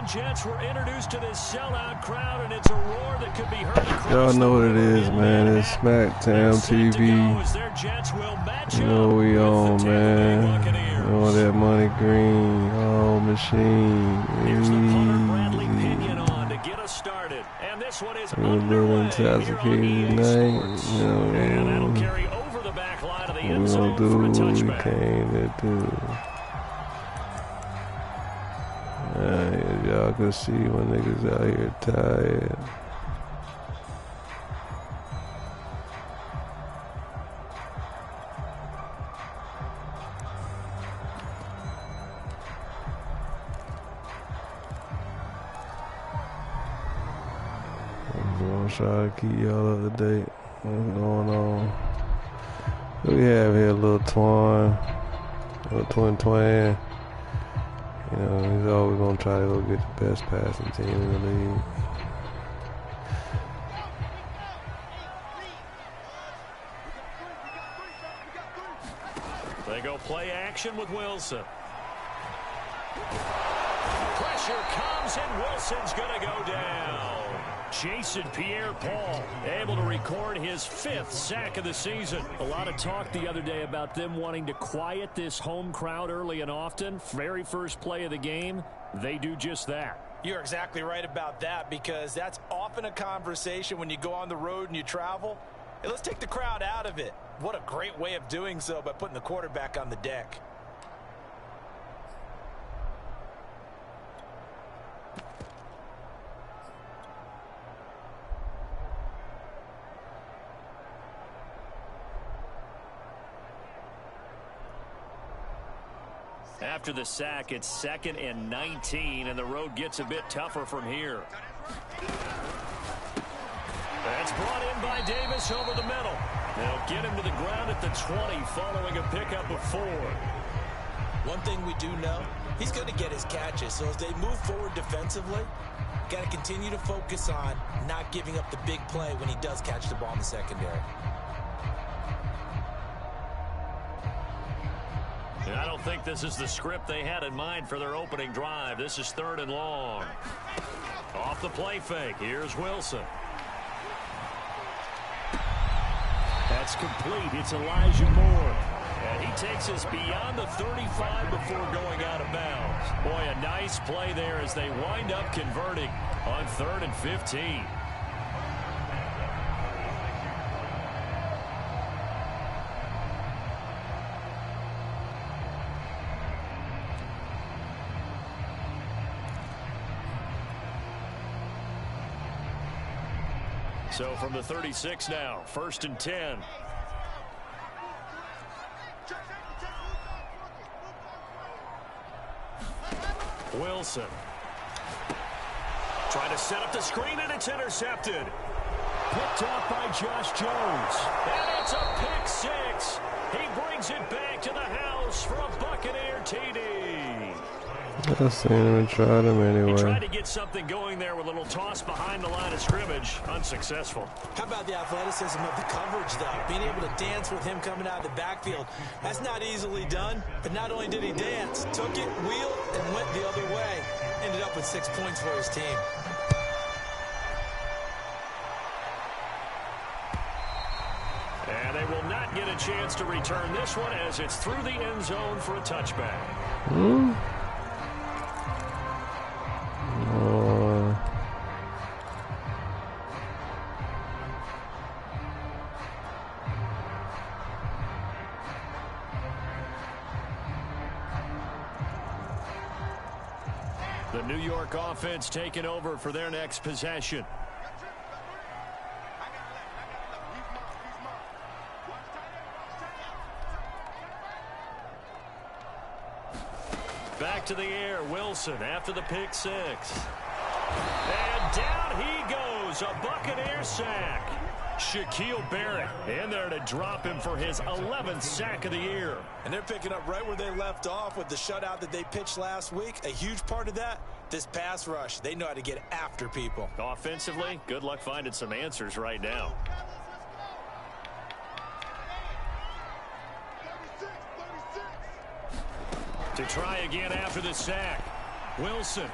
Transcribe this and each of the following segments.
Jets were introduced to this sellout crowd, and it's a roar that could be heard across. Y'all know what it is, man. It's SmackDown TV. You know what we on, man. You know that money green, all machine. Here's the punter, Bradley Pinion, on to get us started. And this one is underway. Intoxicated tonight. You know, and that'll carry over the back line of the end we zone gonna do for a what we touchback. came to do. Y'all can see my niggas out here tired. I'm gonna try to keep y'all up to date. What's going on? We have here a little twin. You know, he's always going to try to go get the best passing team in the league. They go play action with Wilson. Pressure comes, and Wilson's going to go down. Jason Pierre-Paul able to record his 5th sack of the season. A lot of talk the other day about them wanting to quiet this home crowd early and often. Very first play of the game, they do just that. You're exactly right about that, because that's often a conversation when you go on the road and you travel. Hey, let's take the crowd out of it. What a great way of doing so by putting the quarterback on the deck. After the sack, it's 2nd and 19, and the road gets a bit tougher from here. That's brought in by Davis over the middle. They'll get him to the ground at the 20 following a pickup of 4. One thing we do know, he's going to get his catches. So as they move forward defensively, got to continue to focus on not giving up the big play when he does catch the ball in the secondary. I don't think this is the script they had in mind for their opening drive. This is 3rd and long. Off the play fake. Here's Wilson. That's complete. It's Elijah Moore. And he takes us beyond the 35 before going out of bounds. Boy, a nice play there as they wind up converting on 3rd and 15. So from the 36 now, 1st and 10. Wilson. Trying to set up the screen, and it's intercepted. Picked up by Josh Jones. And it's a pick 6. He brings it back to the house for a Buccaneer TD. I've seen him and tried him anyway. He tried to get something going there with a little toss behind the line of scrimmage. Unsuccessful. How about the athleticism of the coverage, though? Being able to dance with him coming out of the backfield. That's not easily done. But not only did he dance, took it, wheeled, and went the other way. Ended up with 6 points for his team. And they will not get a chance to return this one as it's through the end zone for a touchback. The New York offense taking over for their next possession. Back to the air, Wilson after the pick 6. And down he goes, a Buccaneer sack. Shaquille Barrett in there to drop him for his 11th sack of the year. And they're picking up right where they left off with the shutout that they pitched last week. A huge part of that, this pass rush. They know how to get after people. Offensively, good luck finding some answers right now. To try again after the sack. Wilson.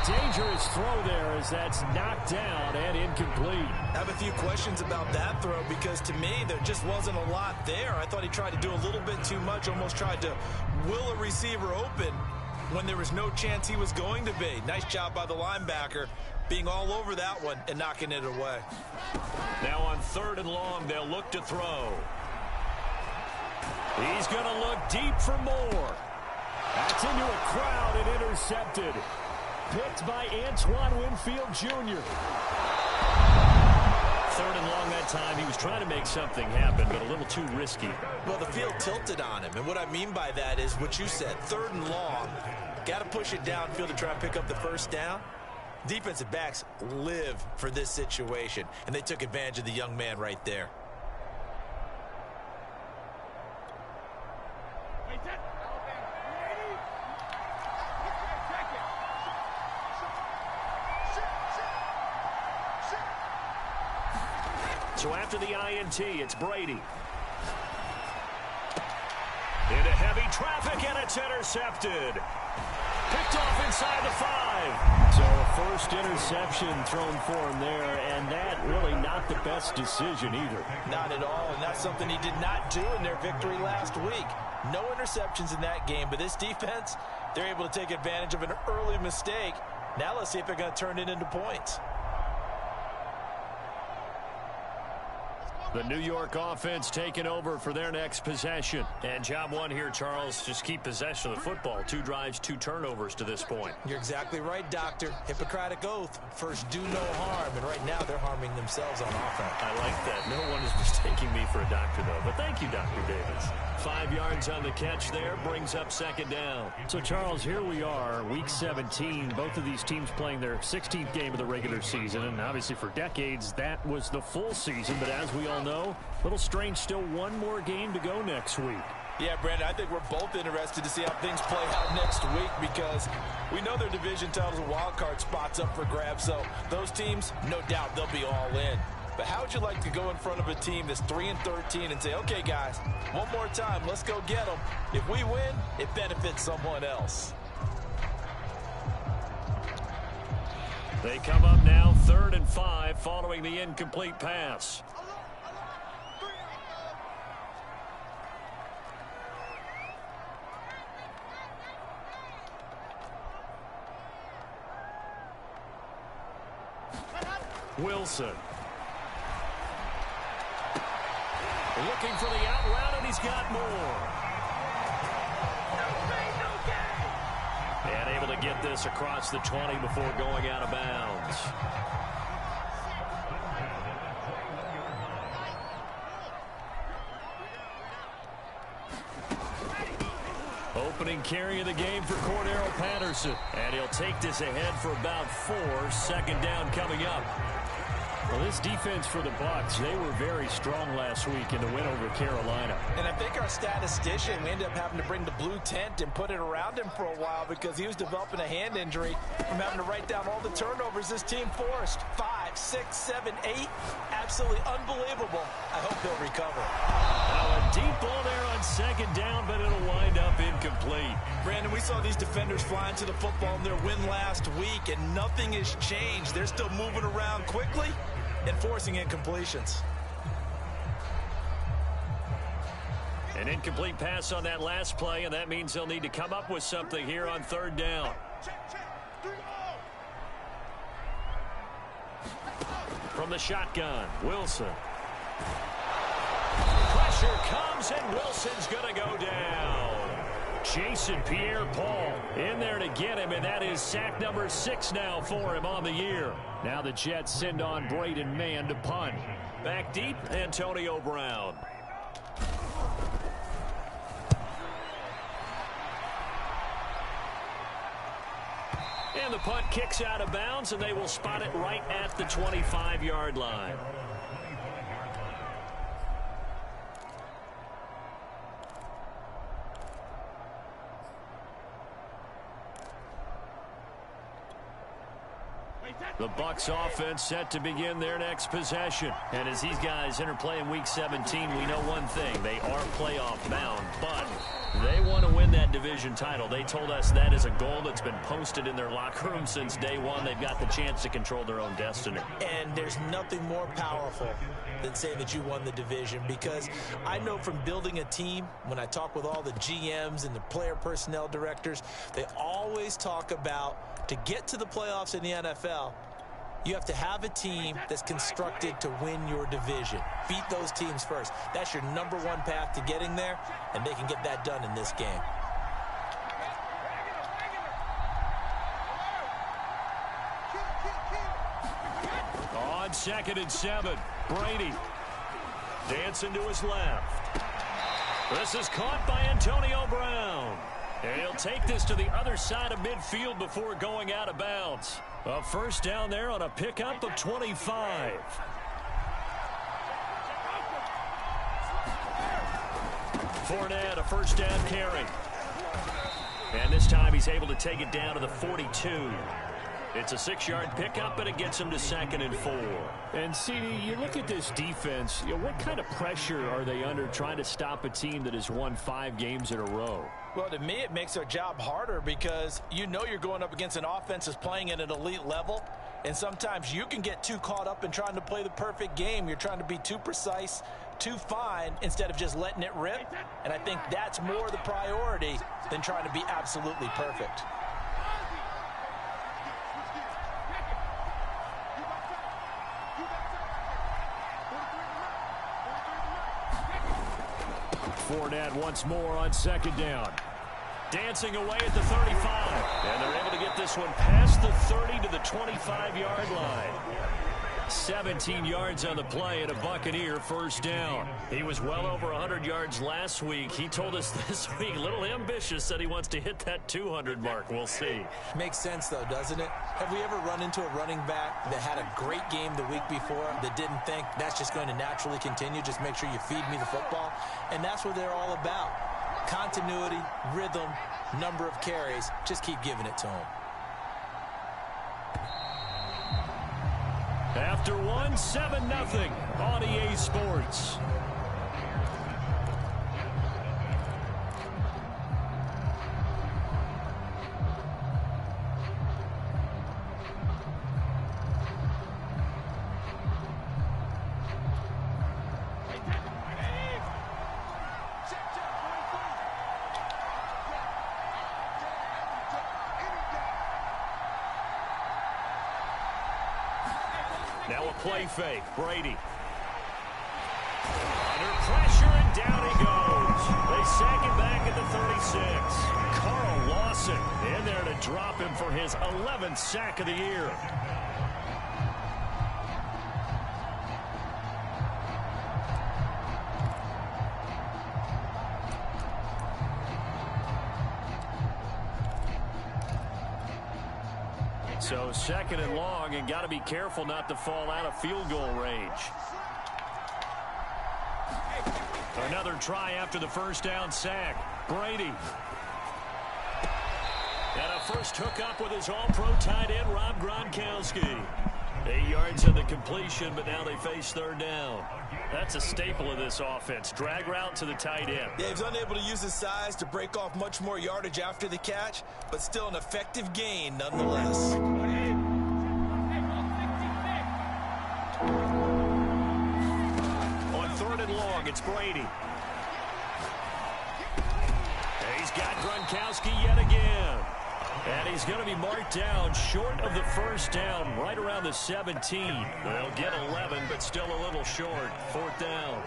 dangerous throw there as that's knocked down and incomplete. I have a few questions about that throw because to me there just wasn't a lot there. I thought he tried to do a little bit too much, almost tried to will a receiver open when there was no chance he was going to be. Nice job by the linebacker being all over that one and knocking it away. Now on 3rd and long, they'll look to throw. He's going to look deep for more. That's into a crowd and intercepted. Picked by Antoine Winfield Jr. 3rd and long that time. He was trying to make something happen, but a little too risky. Well, the field tilted on him, and what I mean by that is what you said. 3rd and long, got to push it downfield to try and pick up the first down. Defensive backs live for this situation, and they took advantage of the young man right there. So after the INT, it's Brady. Into heavy traffic, and it's intercepted. Picked off inside the 5. So a first interception thrown for him there, and that really not the best decision either. Not at all, and that's something he did not do in their victory last week. No interceptions in that game, but this defense, they're able to take advantage of an early mistake. Now let's see if they're going to turn it into points. The New York offense taking over for their next possession. And job one here, Charles, just keep possession of the football. 2 drives, 2 turnovers to this point. You're exactly right, Doctor. Hippocratic oath. First, do no harm. And right now, they're harming themselves on offense. I like that. No one is mistaking me for a doctor, though. But thank you, Dr. Davis. 5 yards on the catch there. Brings up 2nd down. So, Charles, here we are, Week 17. Both of these teams playing their 16th game of the regular season. And obviously, for decades, that was the full season. But as we all know, a little strange, still one more game to go next week. Yeah, Brandon, I think we're both interested to see how things play out next week because we know their division titles and wild card spots up for grabs. So those teams, no doubt, they'll be all in. But how would you like to go in front of a team that's 3-13 and say, okay, guys, one more time, let's go get them. If we win, it benefits someone else. They come up now 3rd and 5 following the incomplete pass. Wilson. Looking for the out route, and he's got more. And able to get this across the 20 before going out of bounds. Opening carry of the game for Cordero Patterson. And he'll take this ahead for about 4. 2nd down coming up. Well, this defense for the Bucs, they were very strong last week in the win over Carolina. And I think our statistician, we ended up having to bring the blue tent and put it around him for a while because he was developing a hand injury from having to write down all the turnovers this team forced. 5, 6, 7, 8. Absolutely unbelievable. I hope he'll recover. Now a deep ball there on 2nd down, but it'll wind up incomplete. Brandon, we saw these defenders flying to the football in their win last week, and nothing has changed. They're still moving around quickly and forcing incompletions. An incomplete pass on that last play, and that means they'll need to come up with something here on 3rd down. From the shotgun, Wilson. Pressure comes, and Wilson's going to go down. Jason Pierre-Paul in there to get him, and that is sack number 6 now for him on the year. Now the Jets send on Braden Mann to punt. Back deep, Antonio Brown. And the punt kicks out of bounds, and they will spot it right at the 25-yard line. The Bucs offense set to begin their next possession. And as these guys interplay in Week 17, we know one thing. They are playoff bound, but they want to win that division title. They told us that is a goal that's been posted in their locker room since day one. They've got the chance to control their own destiny. And there's nothing more powerful than saying that you won the division, because I know from building a team, when I talk with all the GMs and the player personnel directors, they always talk about, to get to the playoffs in the NFL, you have to have a team that's constructed to win your division. Beat those teams first. That's your number one path to getting there, and they can get that done in this game. On 2nd and 7, Brady dancing to his left. This is caught by Antonio Brown. And he'll take this to the other side of midfield before going out of bounds. A first down there on a pickup of 25. Fournette, a first down carry. And this time he's able to take it down to the 42. It's a 6-yard pickup, and it gets him to 2nd and 4. And, CD, you look at this defense, what kind of pressure are they under trying to stop a team that has won 5 games in a row? Well, to me, it makes their job harder, because you know you're going up against an offense that's playing at an elite level, and sometimes you can get too caught up in trying to play the perfect game. You're trying to be too precise, too fine, instead of just letting it rip, and I think that's more the priority than trying to be absolutely perfect. Fournette once more on 2nd down. Dancing away at the 35. And they're able to get this one past the 30 to the 25-yard line. 17 yards on the play and a Buccaneer first down. He was well over 100 yards last week. He told us this week, a little ambitious, said he wants to hit that 200 mark. We'll see. Makes sense, though, doesn't it? Have we ever run into a running back that had a great game the week before that didn't think that's just going to naturally continue? Just make sure you feed me the football. And that's what they're all about. Continuity, rhythm, number of carries. Just keep giving it to them. After one, 7-0 on EA Sports. Now a play fake. Brady. Under pressure, and down he goes. They sack it back at the 36. Carl Lawson in there to drop him for his 11th sack of the year. So 2nd and long, and got to be careful not to fall out of field goal range. Another try after the first down sack. Brady. And a first hookup with his all-pro tight end, Rob Gronkowski. 8 yards on the completion, but now they face 3rd down. That's a staple of this offense. Drag route to the tight end. Yeah, he's unable to use his size to break off much more yardage after the catch, but still an effective gain nonetheless. On 3rd and long, it's Brady. He's got Gronkowski yet again. And he's going to be marked down short of the first down, right around the 17. They'll get 11, but still a little short. 4th down.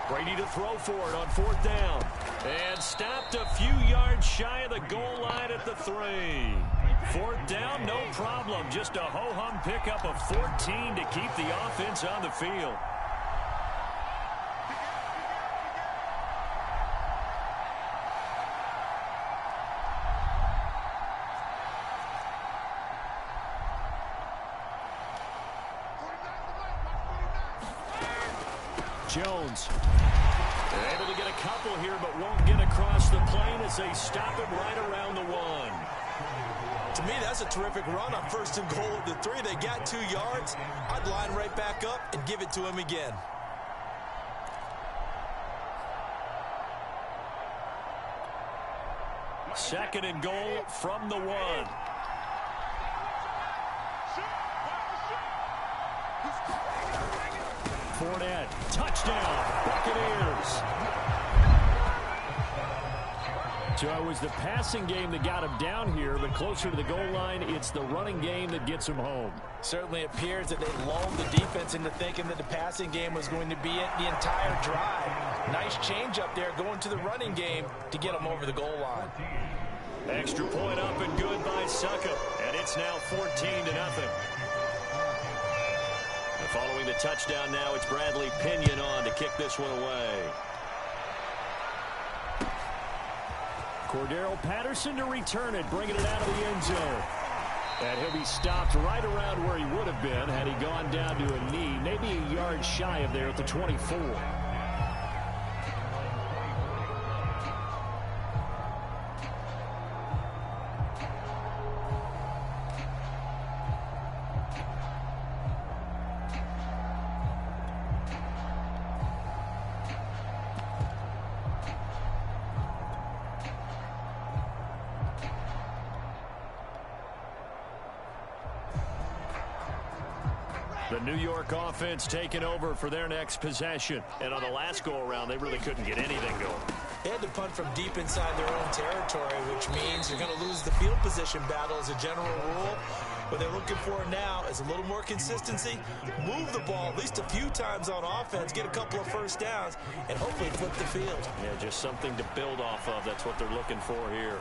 Brady to throw for it on 4th down. And stopped a few yards shy of the goal line at the 3. Fourth down, no problem. Just a ho-hum pickup of 14 to keep the offense on the field. Jones. They're able to get a couple here, but won't get across the plane as they stop him right around the 1. To me, that's a terrific run on 1st and goal at the 3. They got 2 yards. I'd line right back up and give it to him again. Second and goal from the 1. Fournette, touchdown, Buccaneers. So it was the passing game that got him down here, but closer to the goal line, it's the running game that gets him home. Certainly appears that they lulled the defense into thinking that the passing game was going to be it the entire drive. Nice change up there going to the running game to get them over the goal line. Extra point up and good by Succop, and it's now 14-0. Following the touchdown now, it's Bradley Pinion on to kick this one away. Cordero Patterson to return it, bringing it out of the end zone. And he'll be stopped right around where he would have been had he gone down to a knee, maybe a yard shy of there at the 24. The New York offense taking over for their next possession. And on the last go-around, they really couldn't get anything going. They had to punt from deep inside their own territory, which means you're going to lose the field position battle as a general rule. What they're looking for now is a little more consistency, move the ball at least a few times on offense, get a couple of first downs, and hopefully flip the field. Yeah, just something to build off of. That's what they're looking for here.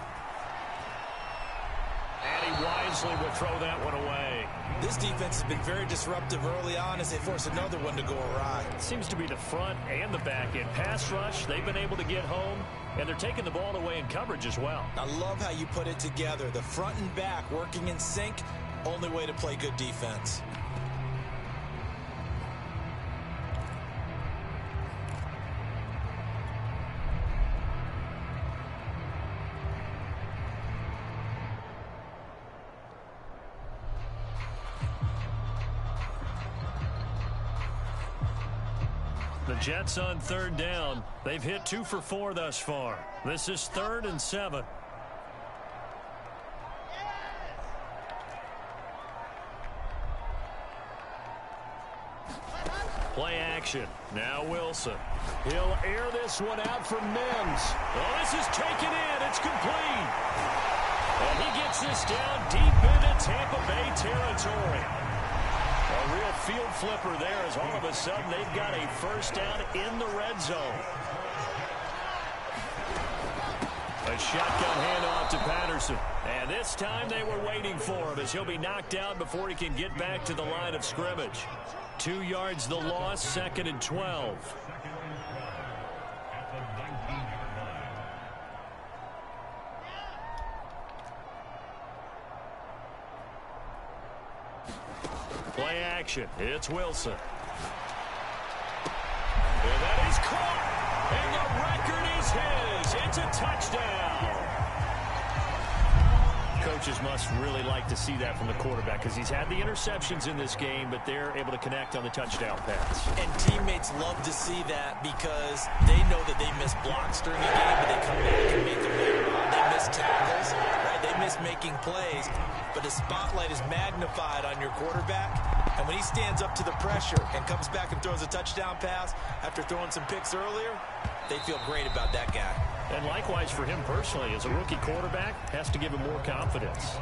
And he wisely will throw that one away. This defense has been very disruptive early on as they force another one to go awry. It seems to be the front and the back end. Pass rush, they've been able to get home, and they're taking the ball away in coverage as well. I love how you put it together. The front and back working in sync, only way to play good defense. The Jets on third down. They've hit 2 for 4 thus far. This is 3rd and 7. Play action. Now Wilson. He'll air this one out for Mims. Oh, this is taken in. It's complete. And he gets this down deep into Tampa Bay territory. A real field flipper there as all of a sudden they've got a first down in the red zone. A shotgun handoff to Patterson. And this time they were waiting for him as he'll be knocked down before he can get back to the line of scrimmage. 2 yards the loss, 2nd and 12. Play action. It's Wilson. And that is caught. And the record is his. It's a touchdown. Coaches must really like to see that from the quarterback because he's had the interceptions in this game, but they're able to connect on the touchdown pass. And teammates love to see that because they know that they miss blocks during the game, but they come back and make them later on. They miss tackles, right? They miss making plays, but the spotlight is magnified on your quarterback. And when he stands up to the pressure and comes back and throws a touchdown pass after throwing some picks earlier, they feel great about that guy. And likewise for him personally, as a rookie quarterback, has to give him more confidence.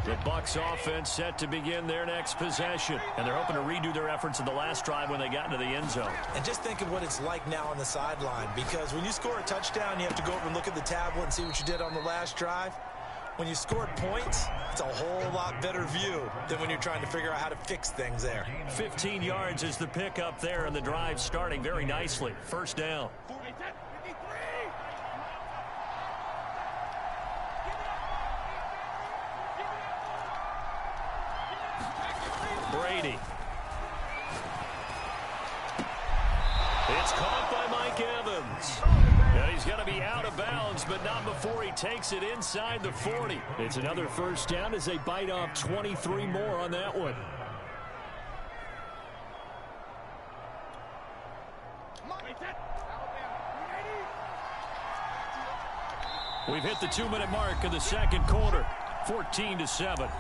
The Bucs offense set to begin their next possession. And they're hoping to redo their efforts in the last drive when they got into the end zone. And just think of what it's like now on the sideline, because when you score a touchdown, you have to go over and look at the tablet and see what you did on the last drive. When you scored points, it's a whole lot better view than when you're trying to figure out how to fix things there. 15 yards is the pickup there, and the drive starting very nicely. First down. Brady. It's caught by Mike Evans. And he's going to be out of bounds, but not before he takes it inside the 40. It's another first down as they bite off 23 more on that one. We've hit the 2-minute mark of the second quarter. 14-7.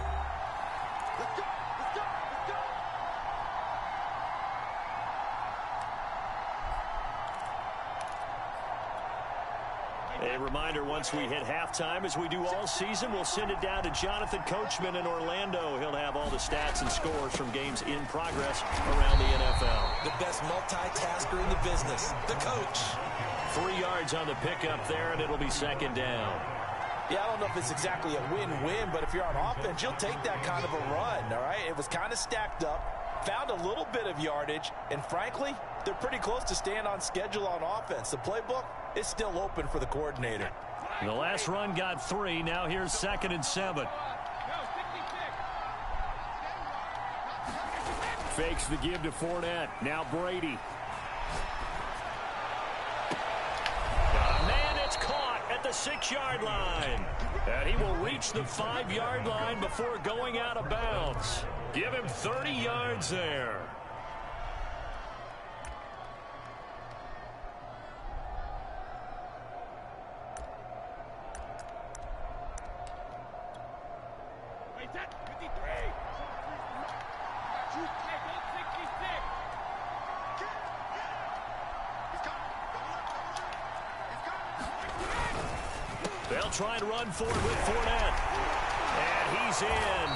A reminder, once we hit halftime, as we do all season, we'll send it down to Jonathan Coachman in Orlando. He'll have all the stats and scores from games in progress around the NFL. The best multitasker in the business, the coach. 3 yards on the pickup there, and it'll be second down. Yeah, I don't know if it's exactly a win-win, but if you're on offense, you'll take that kind of a run, all right? It was kind of stacked up, found a little bit of yardage, and frankly, they're pretty close to staying on schedule on offense. The playbook is still open for the coordinator. The last run got 3. Now here's 2nd and 7. Fakes the give to Fournette. Now Brady. Man, it's caught at the 6-yard line. And he will reach the 5-yard line before going out of bounds. Give him 30 yards there. They'll try and run for it with Fournette. And he's in.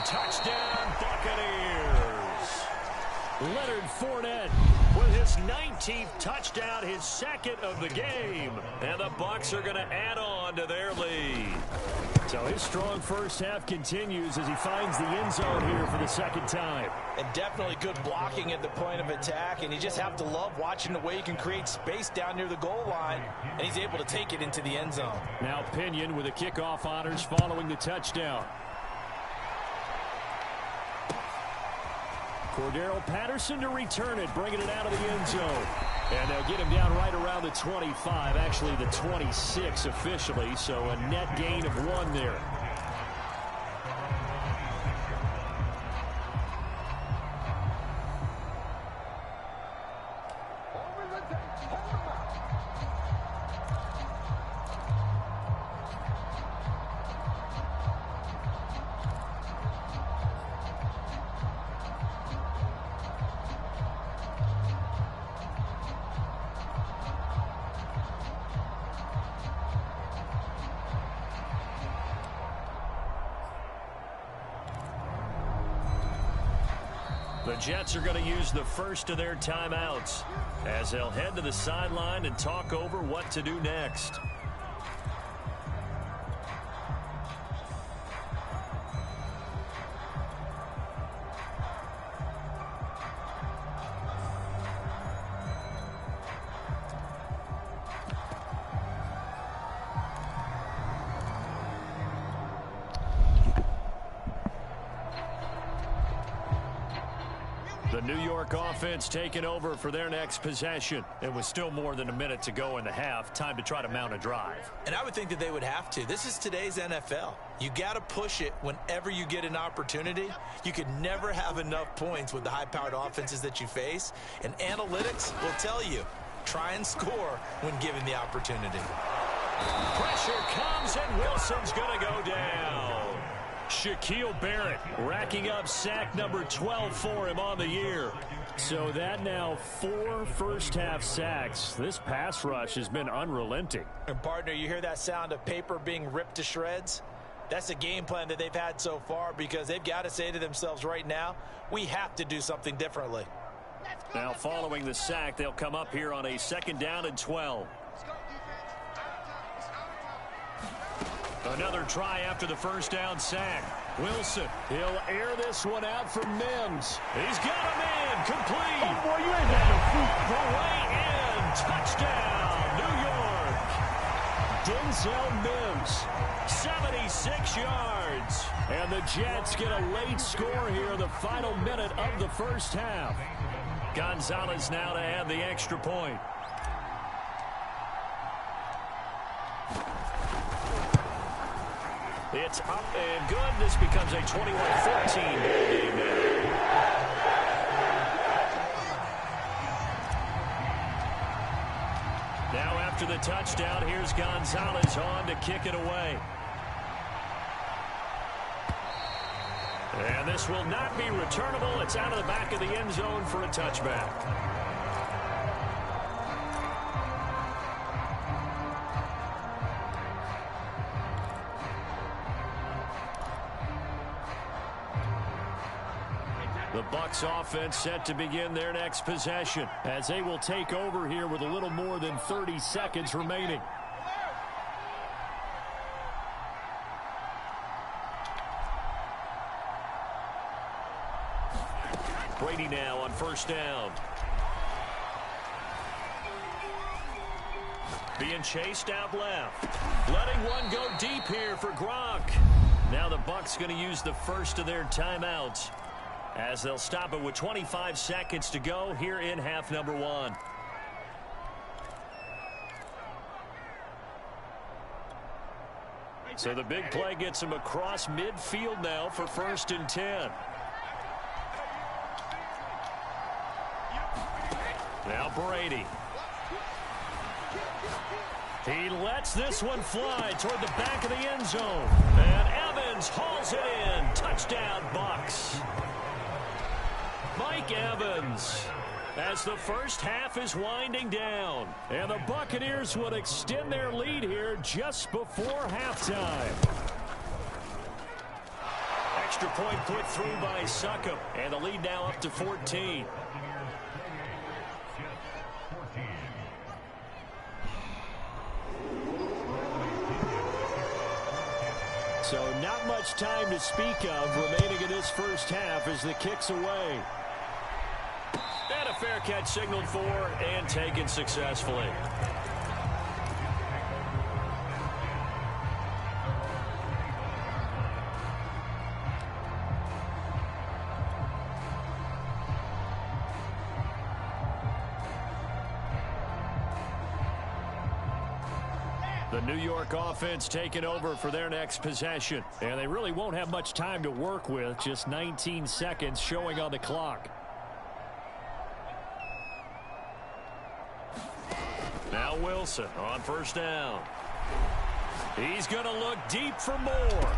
Touchdown, Buccaneers. Leonard Fournette with his 19th touchdown, his second of the game. And the Bucs are going to add on to their lead. So his strong first half continues as he finds the end zone here for the second time. And definitely good blocking at the point of attack, and you just have to love watching the way he can create space down near the goal line, and he's able to take it into the end zone. Now Pinion with the kickoff honors following the touchdown. Cordero Patterson to return it, bringing it out of the end zone. And they'll get him down right around the 25, actually the 26 officially, so a net gain of 1 there. The Jets are going to use the first of their timeouts as they'll head to the sideline and talk over what to do next. The New York offense taking over for their next possession. And with still more than a minute to go in the half, time to try to mount a drive. And I would think that they would have to. This is today's NFL. You got to push it whenever you get an opportunity. You can never have enough points with the high-powered offenses that you face. And analytics will tell you, try and score when given the opportunity. Pressure comes, and Wilson's going to go down. Shaquille Barrett racking up sack number 12 for him on the year. So that now 4 first-half sacks. This pass rush has been unrelenting. And partner, you hear that sound of paper being ripped to shreds? That's a game plan that they've had so far because they've got to say to themselves right now, we have to do something differently. Now following the sack, they'll come up here on a 2nd down and 12. Another try after the 1st down sack. Wilson, he'll air this one out for Mims. He's got him in, complete. Oh, boy, you ain't got no food. The way in, touchdown, New York. Denzel Mims, 76 yards. And the Jets get a late score here in the final minute of the 1st half. Gonzalez now to add the extra point. It's up and good. This becomes a 21-14 game now. Now after the touchdown, here's Gonzalez on to kick it away. And this will not be returnable. It's out of the back of the end zone for a touchback. The Bucs offense set to begin their next possession as they will take over here with a little more than 30 seconds remaining. Brady now on 1st down. Being chased out left. Letting one go deep here for Gronk. Now the Bucs going to use the first of their timeouts as they'll stop it with 25 seconds to go here in half number 1. So the big play gets him across midfield now for 1st and 10. Now Brady. He lets this one fly toward the back of the end zone. And Evans hauls it in. Touchdown, Bucs. Mike Evans, as the 1st half is winding down. And the Buccaneers would extend their lead here just before halftime. Extra point put through by Succop. And the lead now up to 14. So not much time to speak of remaining in this 1st half as the kick's away. And a fair catch signaled for and taken successfully. The New York offense taking over for their next possession. And they really won't have much time to work with. Just 19 seconds showing on the clock. Now Wilson on 1st down. He's going to look deep for more.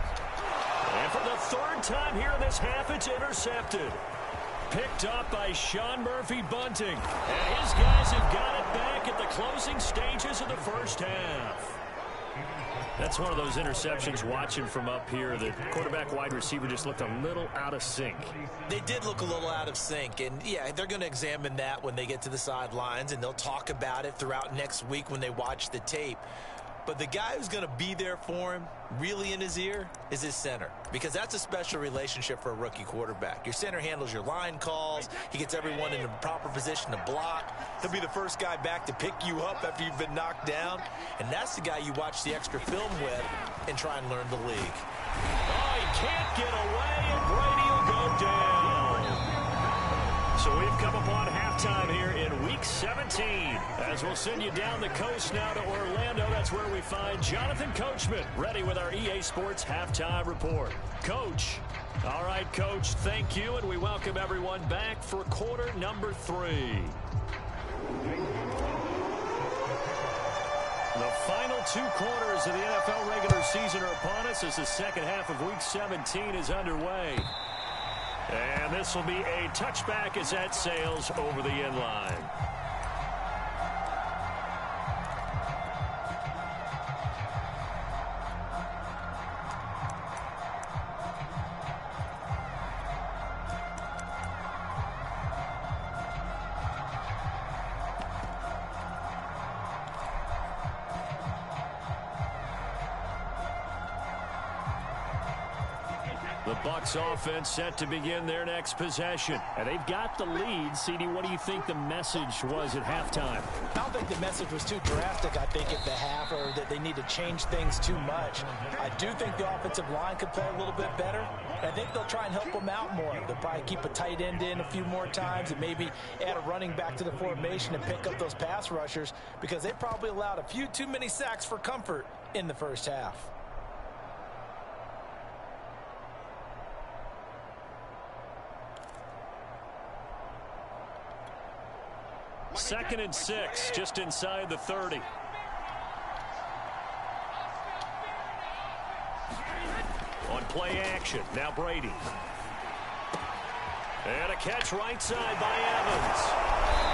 And for the 3rd time here in this half, it's intercepted. Picked up by Sean Murphy-Bunting. And his guys have got it back at the closing stages of the 1st half. That's one of those interceptions watching from up here. The quarterback wide receiver just looked a little out of sync. They did look a little out of sync. And, yeah, they're going to examine that when they get to the sidelines. And they'll talk about it throughout next week when they watch the tape. But the guy who's going to be there for him, really in his ear, is his center. Because that's a special relationship for a rookie quarterback. Your center handles your line calls. He gets everyone in the proper position to block. He'll be the first guy back to pick you up after you've been knocked down. And that's the guy you watch the extra film with and try and learn the league. Oh, he can't get away, and Brady will go down. So we've come upon halftime here in Week 17. As we'll send you down the coast now to Orlando. That's where we find Jonathan Coachman ready with our EA Sports Halftime Report. Coach. All right, Coach, thank you, and we welcome everyone back for quarter number 3. The final 2 quarters of the NFL regular season are upon us as the 2nd half of Week 17 is underway. And this will be a touchback as that sails over the end line. The Bucs offense set to begin their next possession. And they've got the lead. CD, what do you think the message was at halftime? I don't think the message was too drastic, I think, at the half, or that they need to change things too much. I do think the offensive line could play a little bit better. I think they'll try and help them out more. They'll probably keep a tight end in a few more times and maybe add a running back to the formation and pick up those pass rushers, because they probably allowed a few too many sacks for comfort in the first half. Second and 6, just inside the 30. On play action, now Brady. And a catch right side by Evans.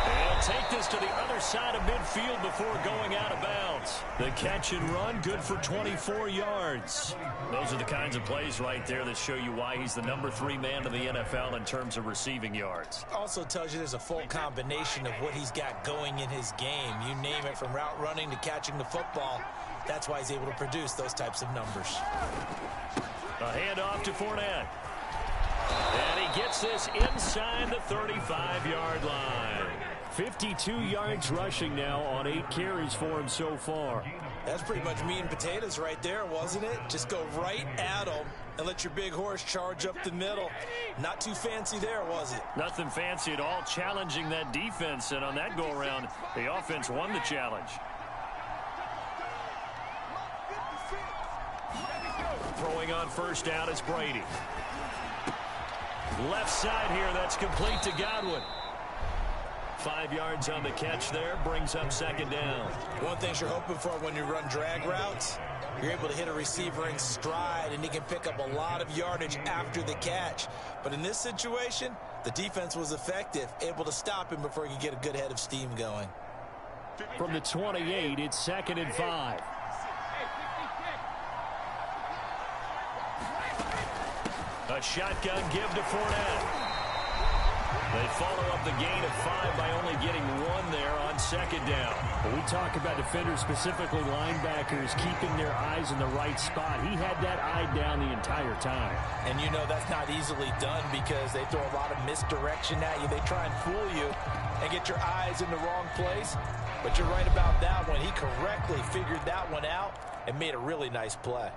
And he'll take this to the other side of midfield before going out of bounds. The catch and run, good for 24 yards. Those are the kinds of plays right there that show you why he's the number 3 man in the NFL in terms of receiving yards. Also tells you there's a full combination of what he's got going in his game. You name it, from route running to catching the football. That's why he's able to produce those types of numbers. A handoff to Fournette. And he gets this inside the 35-yard line. 52 yards rushing now on 8 carries for him so far. That's pretty much meat and potatoes right there, wasn't it? Just go right at him and let your big horse charge up the middle. Not too fancy there, was it? Nothing fancy at all, challenging that defense. And on that go-around, the offense won the challenge. Throwing on first down is Brady. Left side here, that's complete to Godwin. 5 yards on the catch there, brings up second down. One thing you're hoping for when you run drag routes, you're able to hit a receiver in stride, and he can pick up a lot of yardage after the catch. But in this situation, the defense was effective, able to stop him before he could get a good head of steam going. From the 28, it's second and 5. A shotgun give to Fournette. They follow up the gain of 5 by only getting 1 there on second down. When we talk about defenders, specifically linebackers, keeping their eyes in the right spot, he had that eye down the entire time. And you know that's not easily done, because they throw a lot of misdirection at you. They try and fool you and get your eyes in the wrong place. But you're right about that one. He correctly figured that one out and made a really nice play.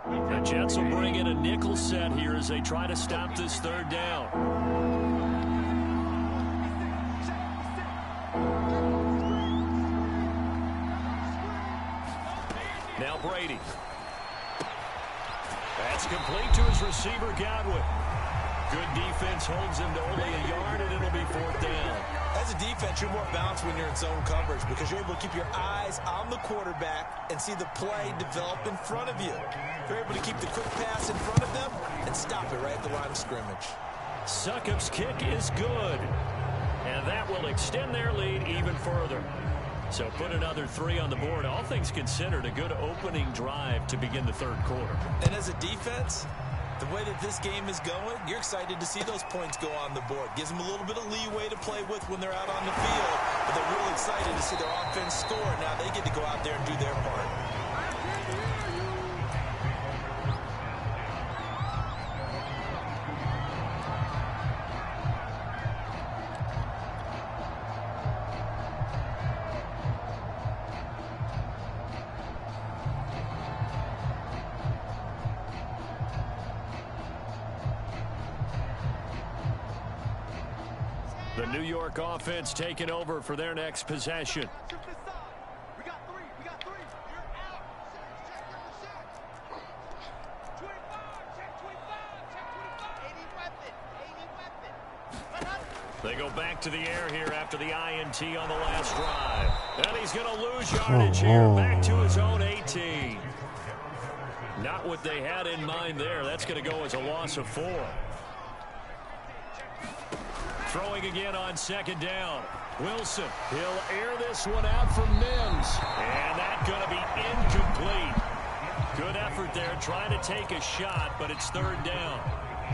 The Jets will bring in a nickel set here as they try to stop this third down. Now Brady. That's complete to his receiver, Godwin. Good defense holds him to only a yard, and it'll be fourth down. As a defense, you're more balanced when you're in zone coverage, because you're able to keep your eyes on the quarterback and see the play develop in front of you. You're able to keep the quick pass in front of them and stop it right at the line of scrimmage. Succop's kick is good, and that will extend their lead even further. So put another 3 on the board. All things considered, a good opening drive to begin the third quarter. And as a defense, the way that this game is going, you're excited to see those points go on the board. Gives them a little bit of leeway to play with when they're out on the field. But they're really excited to see their offense score. Now they get to go out there and do their part. The New York offense taking over for their next possession. They go back to the air here after the INT on the last drive. And he's going to lose yardage here, back to his own 18. Not what they had in mind there. That's going to go as a loss of 4. Throwing again on second down. Wilson, he'll air this one out for Mims. And that's going to be incomplete. Good effort there, trying to take a shot, but it's third down.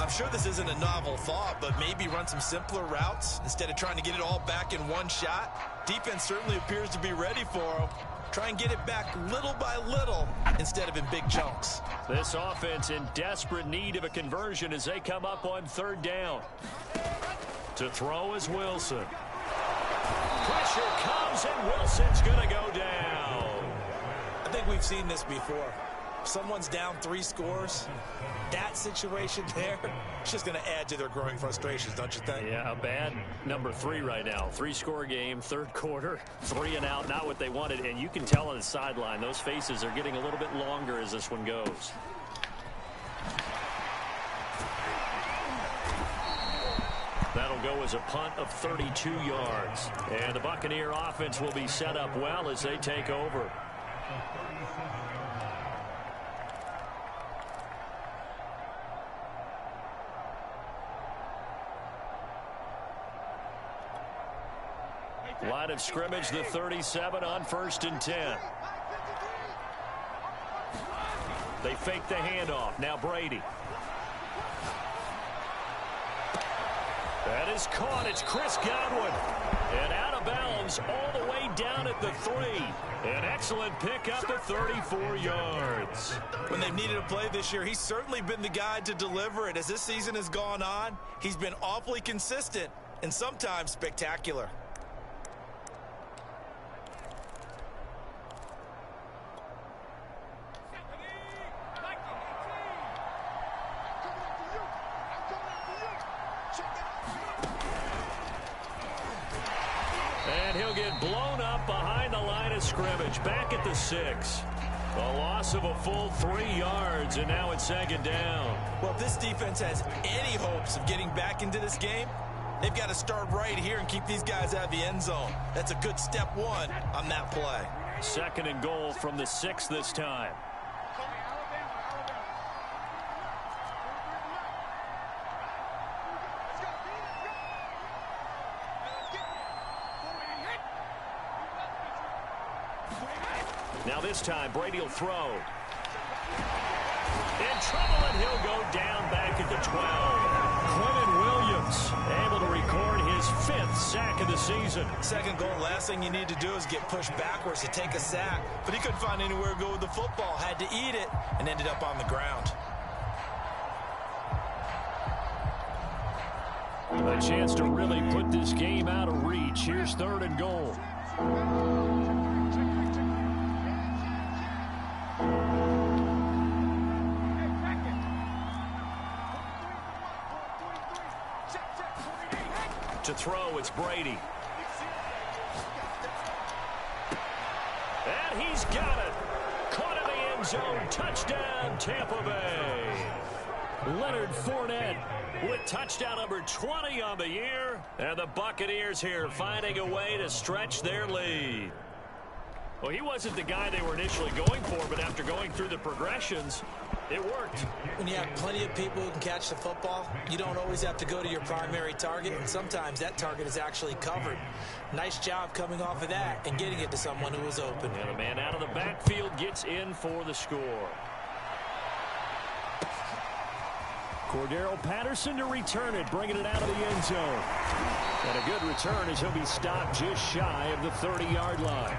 I'm sure this isn't a novel thought, but maybe run some simpler routes instead of trying to get it all back in one shot. Defense certainly appears to be ready for him. Try and get it back little by little instead of in big chunks. This offense in desperate need of a conversion as they come up on 3rd down. To throw is Wilson. Pressure comes, and Wilson's going to go down. I think we've seen this before. Someone's down 3 scores. That situation there, it's just going to add to their growing frustrations, don't you think? Yeah, a bad number 3 right now. 3-score game, 3rd quarter, 3 and out, not what they wanted. And you can tell on the sideline, those faces are getting a little bit longer as this one goes. That'll go as a punt of 32 yards. And the Buccaneer offense will be set up well as they take over. Line of scrimmage, the 37 on 1st and 10. They fake the handoff. Now Brady. That is caught. It's Chris Godwin. And out of bounds all the way down at the 3. An excellent pickup of 34 yards. When they've needed a play this year, he's certainly been the guy to deliver it. As this season has gone on, he's been awfully consistent and sometimes spectacular. And he'll get blown up behind the line of scrimmage. Back at the 6. A loss of a full 3 yards, and now it's 2nd down. Well, if this defense has any hopes of getting back into this game, they've got to start right here and keep these guys out of the end zone. That's a good step 1 on that play. 2nd and goal from the 6 this time. Now this time, Brady will throw. In trouble, and he'll go down back at the 12. Quentin Williams able to record his 5th sack of the season. 2nd goal, last thing you need to do is get pushed backwards to take a sack. But he couldn't find anywhere to go with the football. Had to eat it and ended up on the ground. A chance to really put this game out of reach. Here's 3rd and goal. To throw, it's Brady. And he's got it. Caught in the end zone. Touchdown, Tampa Bay. Leonard Fournette with touchdown number 20 on the year. And the Buccaneers here finding a way to stretch their lead. Well, he wasn't the guy they were initially going for, but after going through the progressions, it worked. When you have plenty of people who can catch the football, you don't always have to go to your primary target, and sometimes that target is actually covered. Nice job coming off of that and getting it to someone who was open. And the man out of the backfield gets in for the score. Cordero Patterson to return it, bringing it out of the end zone. And a good return as he'll be stopped just shy of the 30-yard line.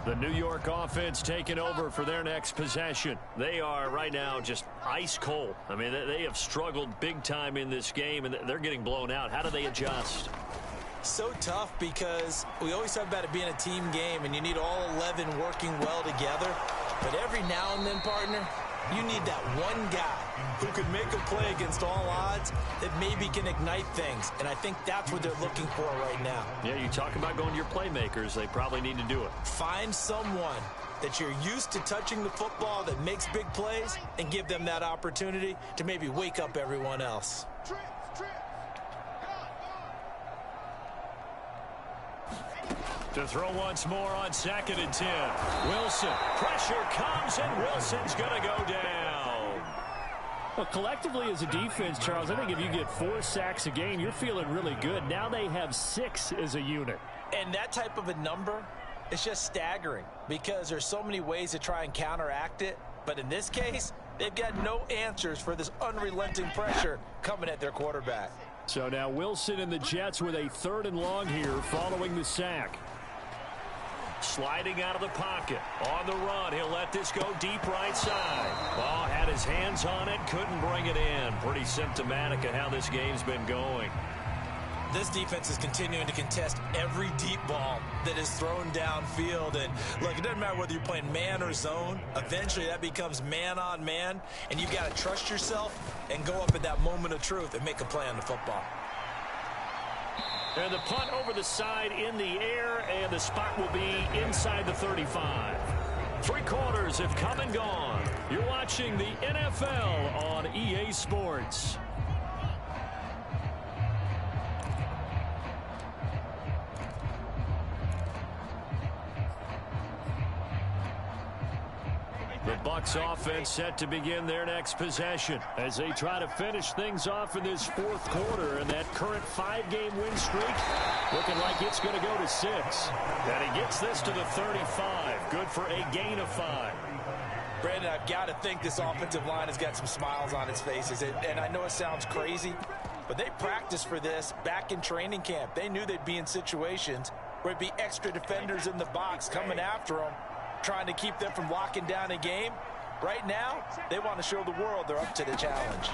The New York offense taking over for their next possession. They are right now just ice cold. I mean, they have struggled big time in this game, and they're getting blown out. How do they adjust? So tough because we always talk about it being a team game, and you need all 11 working well together. But every now and then, partner, you need that one guy who can make a play against all odds that maybe can ignite things. And I think that's what they're looking for right now. Yeah, you talk about going to your playmakers. They probably need to do it. Find someone that you're used to touching the football that makes big plays and give them that opportunity to maybe wake up everyone else. To throw once more on 2nd and 10. Wilson. Pressure comes, and Wilson's going to go down. Well, collectively as a defense, Charles, I think if you get 4 sacks a game, you're feeling really good. Now they have 6 as a unit. And that type of a number, it's just staggering because there's so many ways to try and counteract it. But in this case, they've got no answers for this unrelenting pressure coming at their quarterback. So now Wilson and the Jets with a 3rd and long here following the sack. Sliding out of the pocket. On the run, he'll let this go deep right side. Oh, had his hands on it, couldn't bring it in. Pretty symptomatic of how this game's been going. This defense is continuing to contest every deep ball that is thrown downfield. And look, it doesn't matter whether you're playing man or zone. Eventually that becomes man on man. And you've got to trust yourself and go up at that moment of truth and make a play on the football. And the punt over the side in the air, and the spot will be inside the 35. 3 quarters have come and gone. You're watching the NFL on EA Sports. The Bucs offense set to begin their next possession as they try to finish things off in this 4th quarter, and that current 5-game win streak looking like it's going to go to 6. And he gets this to the 35. Good for a gain of 5. Brandon, I've got to think this offensive line has got some smiles on its faces. And I know it sounds crazy, but they practiced for this back in training camp. They knew they'd be in situations where it'd be extra defenders in the box coming after them, trying to keep them from locking down a game. Right now, they want to show the world they're up to the challenge.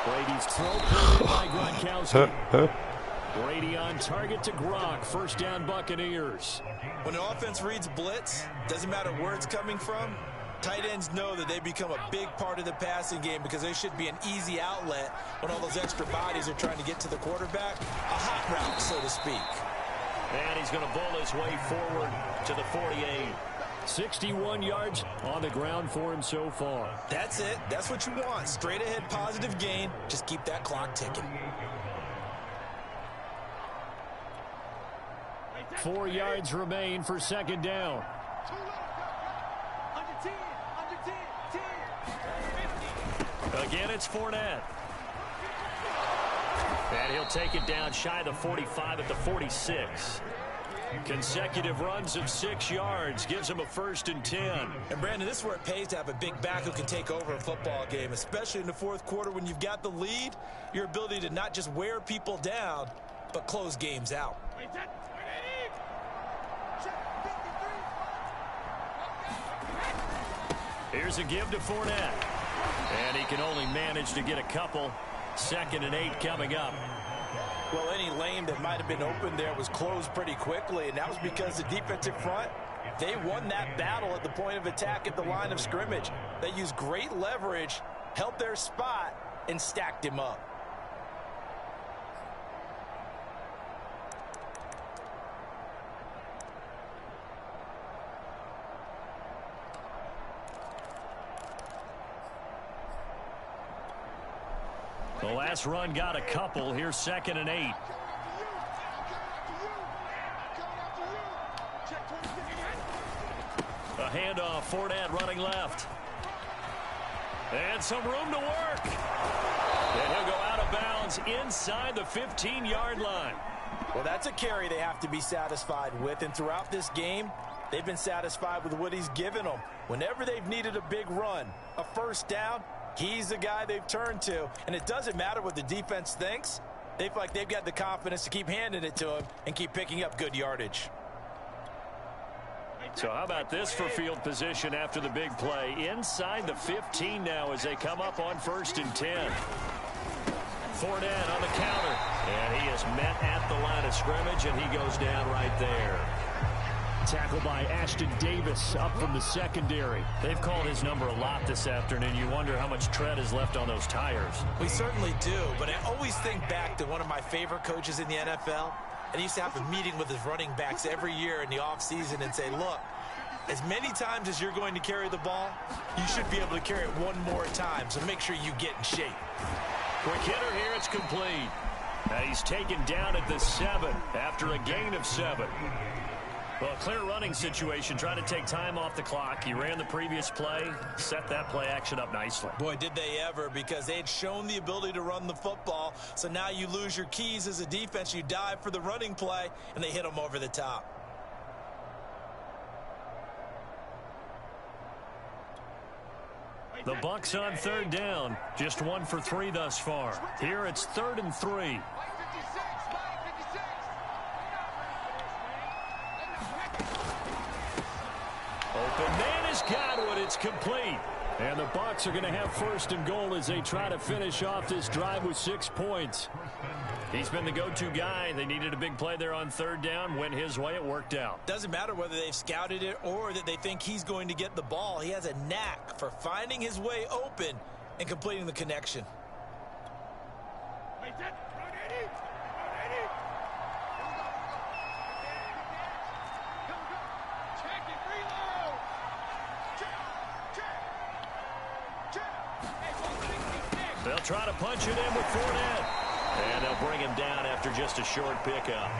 Brady's throw cleared by Gronkowski. Brady on target to Gronk. 1st down, Buccaneers. When the offense reads blitz, doesn't matter where it's coming from, tight ends know that they become a big part of the passing game because they should be an easy outlet when all those extra bodies are trying to get to the quarterback. A hot route, so to speak. And he's going to bowl his way forward to the 48. 61 yards on the ground for him so far. That's it. That's what you want. Straight ahead positive gain. Just keep that clock ticking. 4 yards remain for 2nd down. Again, it's Fournette. And he'll take it down shy of the 45 at the 46. Consecutive runs of 6 yards gives him a 1st and 10. And Brandon, this is where it pays to have a big back who can take over a football game, especially in the 4th quarter when you've got the lead. Your ability to not just wear people down, but close games out. Here's a give to Fournette. And he can only manage to get a couple. 2nd and 8 coming up. Well, any lane that might have been open there was closed pretty quickly, and that was because the defensive front, they won that battle at the point of attack at the line of scrimmage. They used great leverage, held their spot, and stacked him up. The last run got a couple. Here's 2nd and 8. A handoff. Fournette running left. And some room to work. And he'll go out of bounds inside the 15-yard line. Well, that's a carry they have to be satisfied with. And throughout this game, they've been satisfied with what he's given them. Whenever they've needed a big run, a 1st down, he's the guy they've turned to. And it doesn't matter what the defense thinks. They feel like they've got the confidence to keep handing it to him and keep picking up good yardage. So how about this for field position after the big play? Inside the 15 now as they come up on 1st and 10. Fournette on the counter. And he is met at the line of scrimmage, and he goes down right there. Tackled by Ashton Davis up from the secondary. They've called his number a lot this afternoon. You wonder how much tread is left on those tires. We certainly do, but I always think back to one of my favorite coaches in the NFL. And he used to have a meeting with his running backs every year in the offseason and say, look, as many times as you're going to carry the ball, you should be able to carry it one more time, so make sure you get in shape. Quick hitter here, it's complete. And he's taken down at the 7 after a gain of 7. Well, clear running situation. Try to take time off the clock. He ran the previous play, set that play action up nicely. Boy, did they ever, because they had shown the ability to run the football. So now you lose your keys as a defense. You dive for the running play, and they hit them over the top. The Bucs on third down. Just 1 for 3 thus far. Here it's 3rd and 3. Open man has got it. It's complete. And the Bucs are going to have 1st and goal as they try to finish off this drive with 6 points. He's been the go-to guy. They needed a big play there on 3rd down. Went his way. It worked out. Doesn't matter whether they've scouted it or that they think he's going to get the ball. He has a knack for finding his way open and completing the connection. They'll try to punch it in with Fournette. And they'll bring him down after just a short pickup.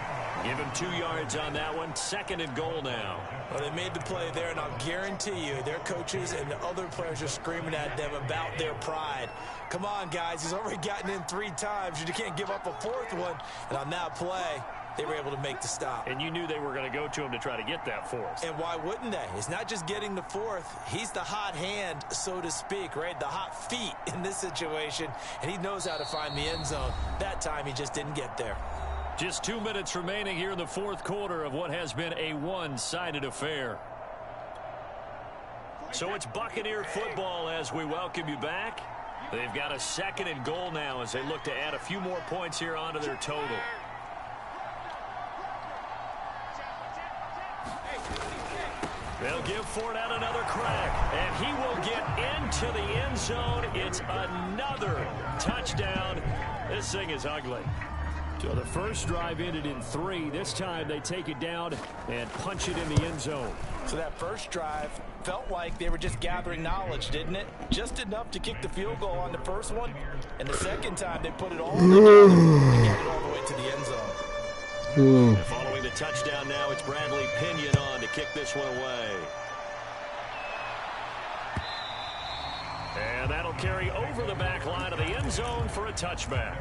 Give him 2 yards on that one. 2nd and goal now. Well, they made the play there, and I'll guarantee you their coaches and the other players are screaming at them about their pride. Come on, guys. He's already gotten in 3 times. You can't give up a 4th one. And on that play, they were able to make the stop. And you knew they were going to go to him to try to get that 4th. And why wouldn't they? It's not just getting the 4th. He's the hot hand, so to speak, right? The hot feet in this situation. And he knows how to find the end zone. That time, he just didn't get there. Just 2 minutes remaining here in the 4th quarter of what has been a one-sided affair. So it's Buccaneer football as we welcome you back. They've got a 2nd and goal now as they look to add a few more points here onto their total. They'll give Fournette another crack, and he will get into the end zone. It's another touchdown. This thing is ugly. So the first drive ended in 3. This time they take it down and punch it in the end zone. So that first drive felt like they were just gathering knowledge, didn't it? Just enough to kick the field goal on the first one. And the second time they put it all together and get it all the way to the end zone. And following the touchdown now, it's Bradley Pinion on to kick this one away. And that'll carry over the back line of the end zone for a touchback.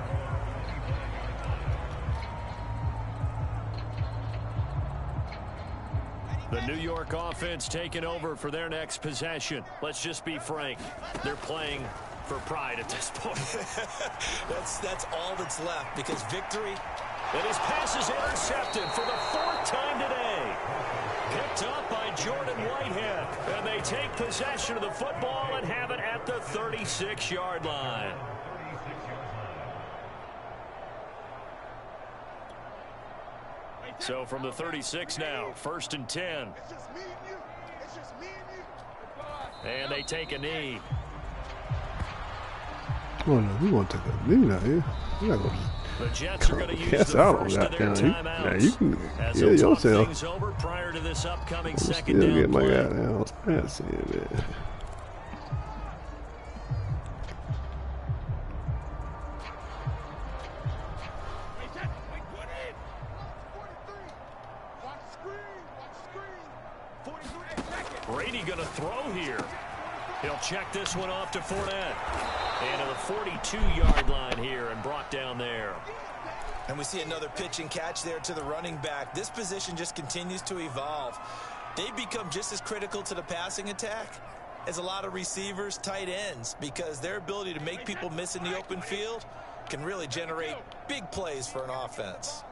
The New York offense taking over for their next possession. Let's just be frank. They're playing for pride at this point. That's all that's left, because victory. And his pass is intercepted for the 4th time today. Picked up by Jordan Whitehead. And they take possession of the football and have it at the 36-yard line. So from the 36 now, 1st and 10. And they take a knee. Oh no, we want to take a knee now, yeah. We're not gonna. The Jets are going to use the first of their timeouts. You can as kill they'll talk yourself. things over prior to this upcoming Still 2nd down get my play. goddamn ass in, man. Brady going to throw here. He'll check this one off to Fournette. And to the 42-yard line here and brought down there. And we see another pitch and catch there to the running back. This position just continues to evolve. They become just as critical to the passing attack as a lot of receivers, tight ends, because their ability to make people miss in the open field can really generate big plays for an offense.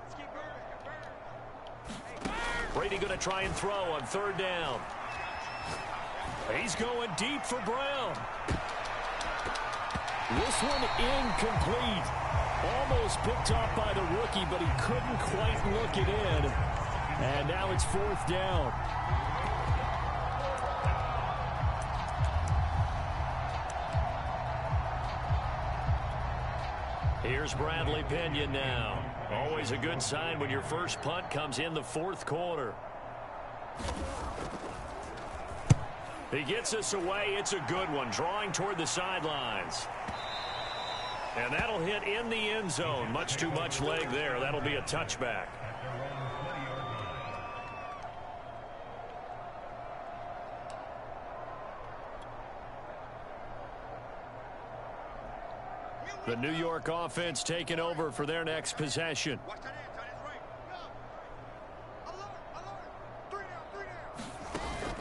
Brady going to try and throw on 3rd down. He's going deep for Brown. This one incomplete. Almost picked off by the rookie, but he couldn't quite look it in. And now it's 4th down. Here's Bradley Pinion now. Always a good sign when your first punt comes in the 4th quarter. He gets us away. It's a good one. Drawing toward the sidelines. And that'll hit in the end zone. Much too much leg there. That'll be a touchback. The New York offense taking over for their next possession.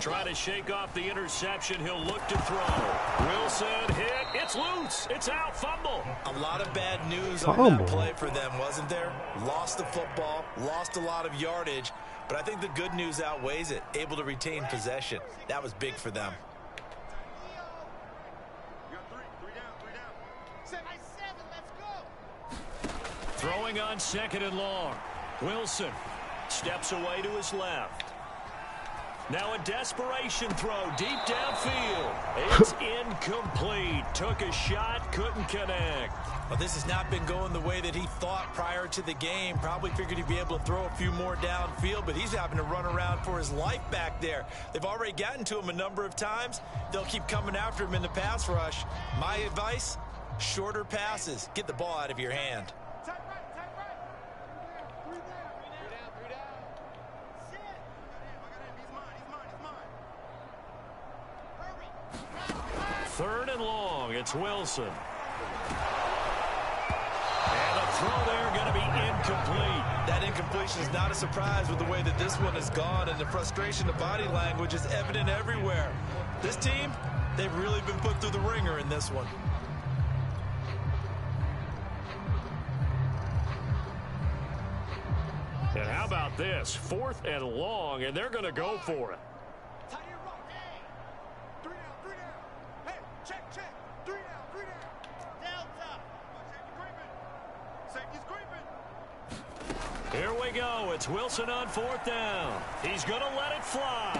Try to shake off the interception. He'll look to throw. Wilson hit. It's loose. It's out. Fumble. A lot of bad news on that play for them, wasn't there? Lost the football, lost a lot of yardage, but I think the good news outweighs it. Able to retain possession. That was big for them. Throwing on 2nd and long. Wilson steps away to his left. Now a desperation throw deep downfield. It's incomplete. Took a shot, couldn't connect. Well, this has not been going the way that he thought prior to the game. Probably figured he'd be able to throw a few more downfield, but he's having to run around for his life back there. They've already gotten to him a number of times. They'll keep coming after him in the pass rush. My advice, shorter passes. Get the ball out of your hand. Third and long, it's Wilson. And the throw there going to be incomplete. That incompletion is not a surprise with the way that this one has gone, and the frustration of body language is evident everywhere. This team, they've really been put through the ringer in this one. And how about this? 4th and long, and they're going to go for it. Here we go. It's Wilson on 4th down. He's going to let it fly.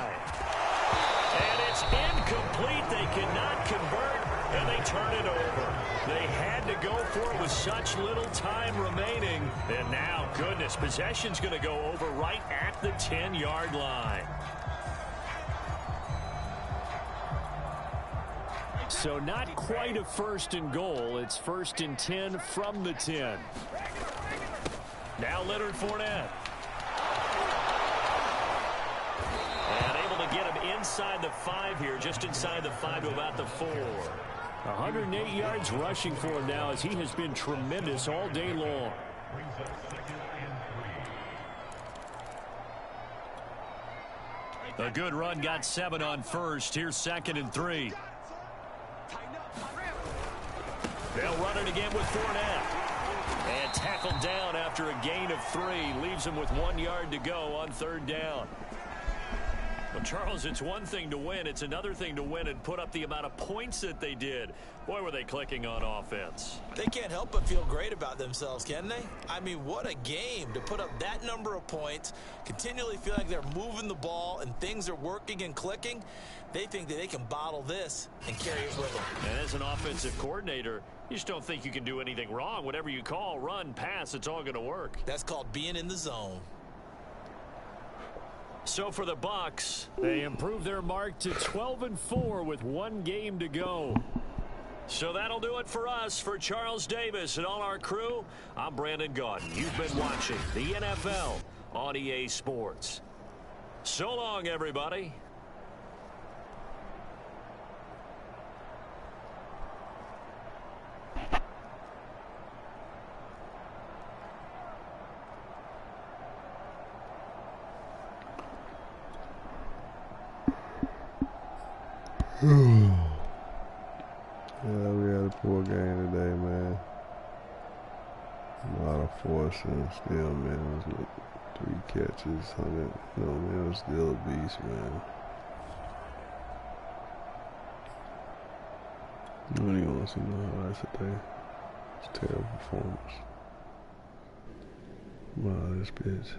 And it's incomplete. They cannot convert, and they turn it over. They had to go for it with such little time remaining. And now, goodness, possession's going to go over right at the 10-yard line. So not quite a 1st and goal. It's 1st and 10 from the 10. Now Leonard Fournette. And able to get him inside the 5 here, just inside the 5 to about the 4. 108 yards rushing for him now as he has been tremendous all day long. A good run, got 7 on 1st. Here's 2nd and 3. They'll run it again with Fournette. And tackled down after a gain of 3. Leaves him with 1 yard to go on 3rd down. Well, Charles, it's one thing to win. It's another thing to win and put up the amount of points that they did. Boy, were they clicking on offense. They can't help but feel great about themselves, can they? I mean, what a game to put up that number of points, continually feel like they're moving the ball and things are working and clicking. They think that they can bottle this and carry it with them. And as an offensive coordinator, you just don't think you can do anything wrong. Whatever you call, run, pass, it's all going to work. That's called being in the zone. So for the Bucs, they improve their mark to 12-4 with 1 game to go. So that'll do it for us. For Charles Davis and all our crew, I'm Brandon Gaudin. You've been watching the NFL on EA Sports. So long, everybody. Yeah, we had a poor game today, man. A lot of forcing still, man. It was like 3 catches, 100. No, man, it was still a beast, man. I don't even want to see no highlights today. It's a terrible performance. Wow, this bitch.